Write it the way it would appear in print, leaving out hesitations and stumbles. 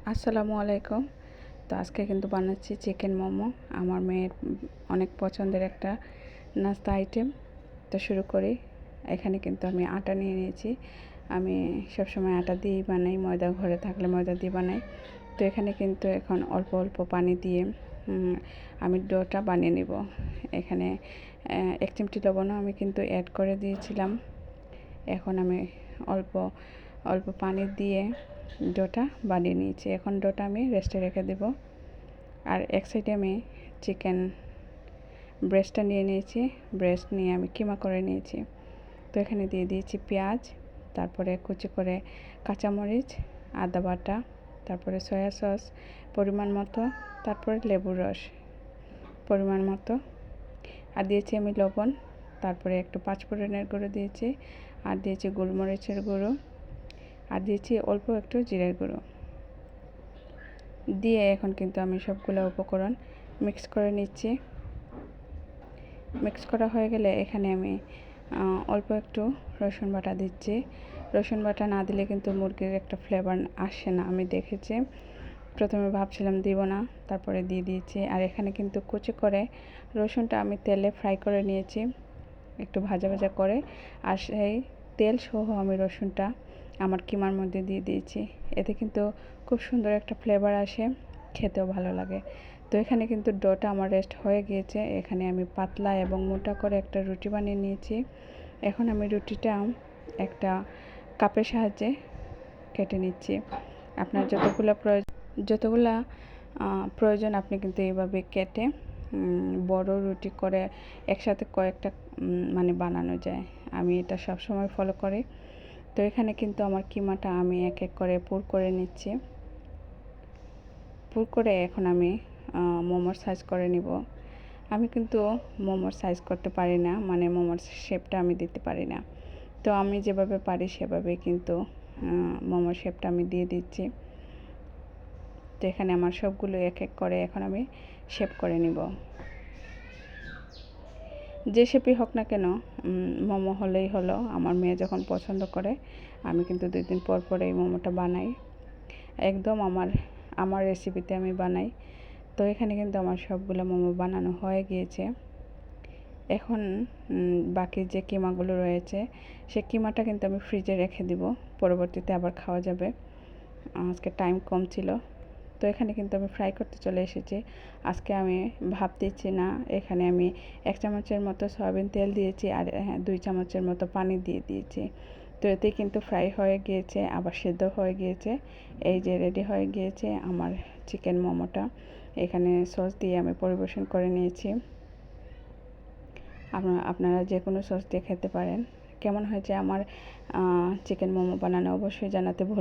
আসসালামু আলাইকুম। তো আজকে কিন্তু বানাচ্ছি চিকেন মোমো। আমার মেয়ের অনেক পছন্দের একটা নাস্তা আইটেম। তো শুরু করি। এখানে কিন্তু আমি আটা নিয়ে নিয়েছি। আমি সবসময় আটা দিয়েই বানাই, ময়দা ঘরে থাকলে ময়দা দিয়ে বানাই। তো এখানে কিন্তু এখন অল্প অল্প পানি দিয়ে আমি ডোটা বানিয়ে নেব। এখানে 1 চিমটি লবণও আমি কিন্তু অ্যাড করে দিয়েছিলাম। এখন আমি অল্প অল্প পানি দিয়ে ডোটা বানিয়ে নিয়েছি। এখন ডোটা আমি রেস্টে রেখে দেব। আর এক সাইডে আমি চিকেন ব্রেস্টটা নিয়ে নিয়েছি। ব্রেস্ট নিয়ে আমি কিমা করে নিয়েছি। তো এখানে দিয়ে দিয়েছি পেঁয়াজ, তারপরে কুচি করে কাঁচামরিচ, আদা বাটা, তারপরে সয়া সস পরিমাণ মতো, তারপরে লেবুর রস পরিমাণ মতো, আর দিয়েছি আমি লবণ, তারপরে একটু পাঁচফোড়নের গুঁড়ো দিয়েছি, আর দিয়েছি গোলমরিচের গুঁড়ো, আর দিয়েছি অল্প একটু জিরের গুঁড়ো দিয়ে এখন কিন্তু আমি সবগুলো উপকরণ মিক্স করে নিচ্ছি। মিক্স করা হয়ে গেলে এখানে আমি অল্প একটু রসুন বাটা দিচ্ছি। রসুন বাটা না দিলে কিন্তু মুরগির একটা ফ্লেভার আসে না, আমি দেখেছি। প্রথমে ভাবছিলাম দিব না, তারপরে দিয়ে দিয়েছি। আর এখানে কিন্তু কুচি করে রসুনটা আমি তেলে ফ্রাই করে নিয়েছি, একটু ভাজা ভাজা করে। আর সেই তেল সহ আমি রসুনটা আমার কিমার মধ্যে দিয়ে দিয়েছি। এতে কিন্তু খুব সুন্দর একটা ফ্লেভার আসে, খেতেও ভালো লাগে। তো এখানে কিন্তু ডোটা আমার রেস্ট হয়ে গিয়েছে। এখানে আমি পাতলা এবং মোটা করে একটা রুটি বানিয়ে নিয়েছি। এখন আমি রুটিটা একটা কাপের সাহায্যে কেটে নিচ্ছি। আপনার যতগুলা প্রয়োজন আপনি কিন্তু এইভাবে কেটে বড় রুটি করে একসাথে কয়েকটা মানে বানানো যায়। আমি এটা সব সময় ফলো করি। তো এখানে কিন্তু আমার কিমাটা আমি এক এক করে পুর করে নিচ্ছি। পুর করে এখন আমি মোমোর সাইজ করে নিব। আমি কিন্তু মোমোর সাইজ করতে পারি না, মানে মোমোর শেপটা আমি দিতে পারি না। তো আমি যেভাবে পারি সেভাবে কিন্তু মোমোর শেপটা আমি দিয়ে দিচ্ছি। তো এখানে আমার সবগুলো এক এক করে এখন আমি শেপ করে নিব। যে শেপই হোক না কেন, মোমো হলেই হলো। আমার মেয়ে যখন পছন্দ করে আমি কিন্তু 2 দিন পর পর এই মোমোটা বানাই। একদম আমার রেসিপিতে আমি বানাই। তো এখানে কিন্তু আমার সবগুলো মোমো বানানো হয়ে গিয়েছে। এখন বাকি যে কিমাগুলো রয়েছে সে কিমাটা কিন্তু আমি ফ্রিজে রেখে দিব, পরবর্তীতে আবার খাওয়া যাবে। আজকে টাইম কম ছিল। তো এখানে কিন্তু আমি ফ্রাই করতে চলে এসেছি। আজকে আমি ভাপ দিচ্ছি না, এখানে আমি 1 চামচের মতো সয়াবিন তেল দিয়েছি, আর 2 চামচের মতো পানি দিয়ে দিয়েছি। তো এতে কিন্তু ফ্রাই হয়ে গিয়েছে, আবার সেদ্ধ হয়ে গিয়েছে। এই যে রেডি হয়ে গিয়েছে আমার চিকেন মোমোটা। এখানে সস দিয়ে আমি পরিবেশন করে নিয়েছি। আপনারা যে কোনো সস দিয়ে খেতে পারেন। কেমন হয়েছে আমার চিকেন মোমো বানানো অবশ্যই জানাতে ভুলবেন না।